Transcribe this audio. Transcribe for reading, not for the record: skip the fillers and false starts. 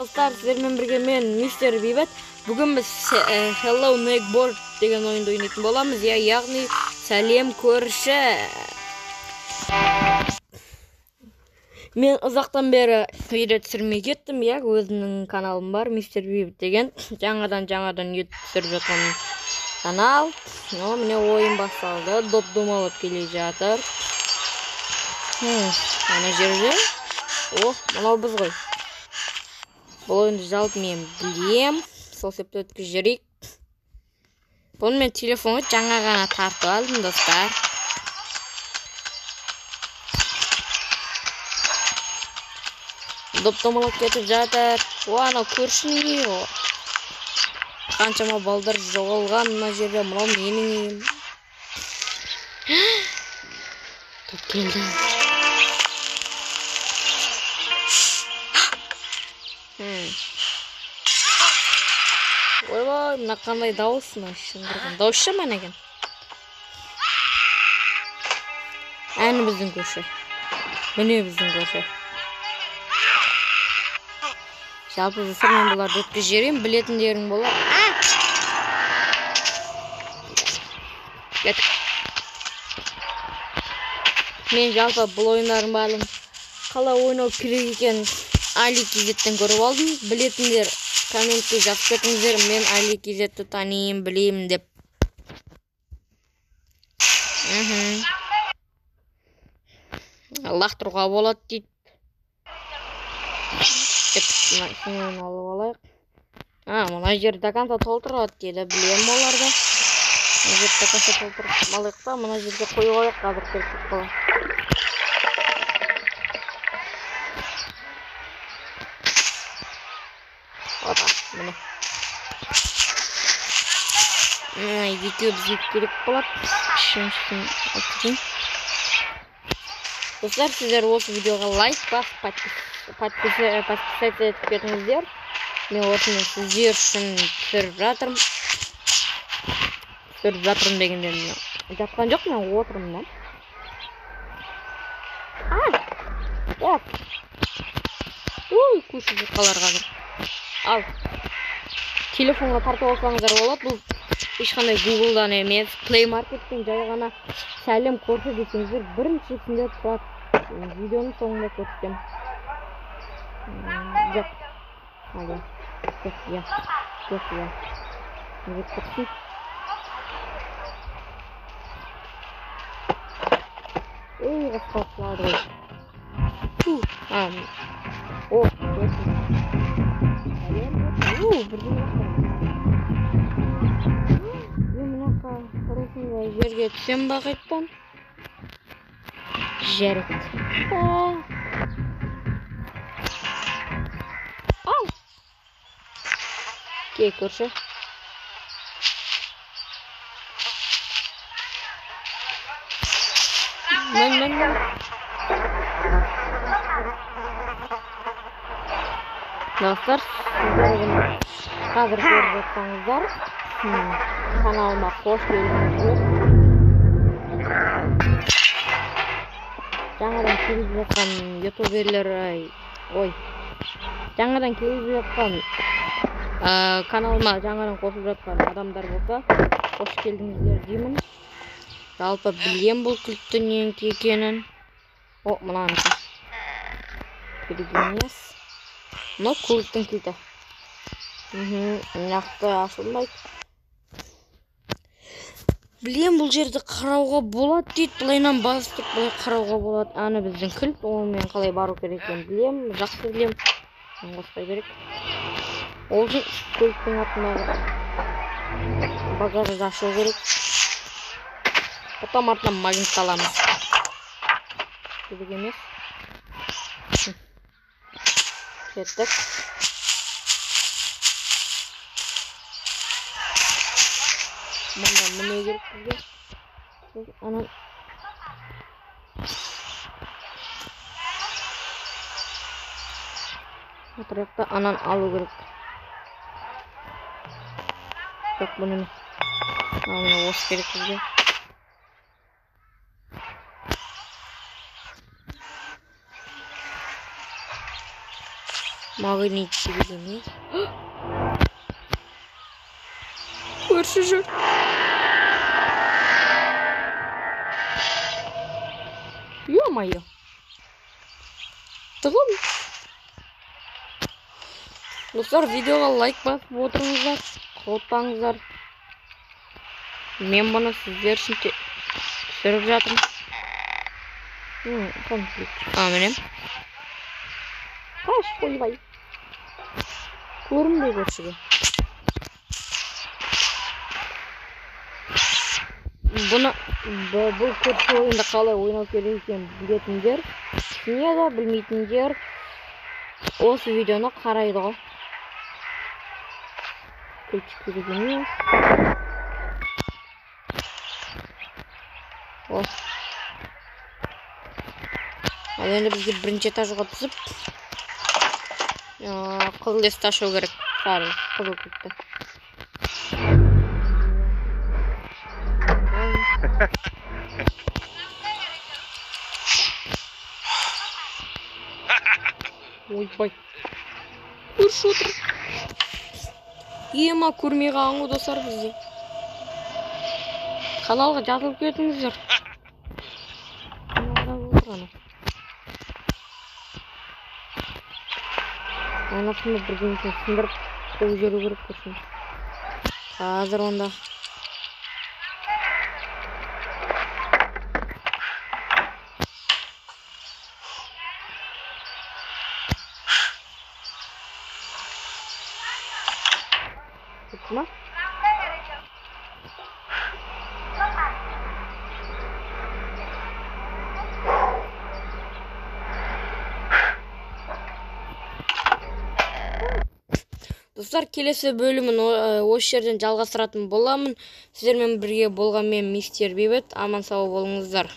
Dostlar, sizlerle birge men Mr. Bibet. Bugün biz Hello Neighbor деген oyunda oynayатын боламыз. Яғни сәлем көрші. Мен ұзақтан бері видео түсірмей кеттім. Өзімнің каналым бар, Mr. Bibet деген. Жаңадан YouTube түсіріп жатқан канал. Міне ойын басталды. Доп-домалап келе жатыр. Ана жерде. Мынау біз ғой. Бұл ойынды жалпы мен білем. Сол себепті өткізіп жіберейік. Бұны мен телефонға жаңа ғана тартып алдым, достар. Доп-домалап кетіп жатыр. Анау көршінің үйі. Қаншама балдар жоғалған мына жерде. Мынау менің үйім. Топ келді. Ойбай, мына қандай дауыс, дауыс жаман екен. Әні біздің көрші. Міне біздің көрші. Жалпы мен бұларды өткізіп жіберейін, білетіндерің болар. Мен жалпы бұл ойындардың барлығын қалай ойнау керек екенін Ali-KZ'тен көріп алдым. Білетіндер комментте жазып кетіңіздер, мен Ali-KZ'ті танимын, білемін деп. Лақтыруға болады дейді. Сінен алып алайық. Мұна жер до конца толтырады дейді, білемін оларды. Мұна жер до конца толтырып алайық та, мұна жерге қойып алайық, қазір келіп қалайық. Міне. Екеу бізге керек болады. Үшіншісін өткізейін. Достар, сіздер осы видеоға лайк басып, подписаться етіп кетіңіздер. Мен осыны сіздер үшін түсіріп жатырмын. Дегенде жатқан жоқ, мен отырмын. Ой, көшіп жатқалар қазір. Ал, телефонға тартып алсаңыздар болады. Бұл ешқандай Google-дан емес, Play Market-тен жай ғана сәлем көрші десеңіздер, біріншісінде тұрады. Видеоның соңында көрсетем. Жоқ. Ой, қасқалып қалады ғой. Жерге түсем ба қайтпан? Жарайды. Кей көрші. Достар, қазір көріп жатсаңыздар, каналыма қош келдіңіздер. Жаңадан келіп жатқан ютуберлер, жаңадан келіп жатқан каналыма жаңадан қосып жатқан адамдар болса, қош келдіңіздер деймін. Жалпы білем бұл кілттің неге екенін. Мынаны керек емес. Мына көліктің кілті. Нақты ашылмайды. Білем, бұл жерді қарауға болады дейді. Бұлайнан бастық бұлай қарауға болады. Аны біздің кілт. Онымен қалай бару керек екенін білем. Жақсы білем. Қоспай керек. Ол үшін көліктің артындағы багажды ашу керек. Потом артынан магнит аламыз. Керек емес. Кеттік. Міне керек бізге. Анан отырақта анан алу керек. Жоқ, бұны емес. Міне осы керек бізге. Магнит деген не? Көрші жүр. Ё-моё. Тығым. Достар, видеоға лайк басып отырыңыздар. Құлпаңыздар. Мен бұны сіздер үшін түсіріп жатырмын. Конфликт. Менем. Қаш, қойбай. Көрінбей көршіге. Бұл көрші ойында қалай ойнау керек екенін білетіндер, түсінеді, білмейтіндер осы видеоны қарайды ғой. Күлчік керек емес. Ал енді бізге бірінші этажға түсіп, қызыл есікті ашу керек. Сары, қызыл кетті. Ойбай. Көрші отыр. Ема көрмей қалған ғой достар бізде. Каналға жазылып кетіңіздер. Анасында бірдеңесін сындырып қол жеру керек көрсін. Қазір онда. Tutma. Достар, келесі бөлімін осы жерден жалғастыратын боламын. Сіздермен бірге болған мен мистер Бейбіт. Аман сау болыңыздар.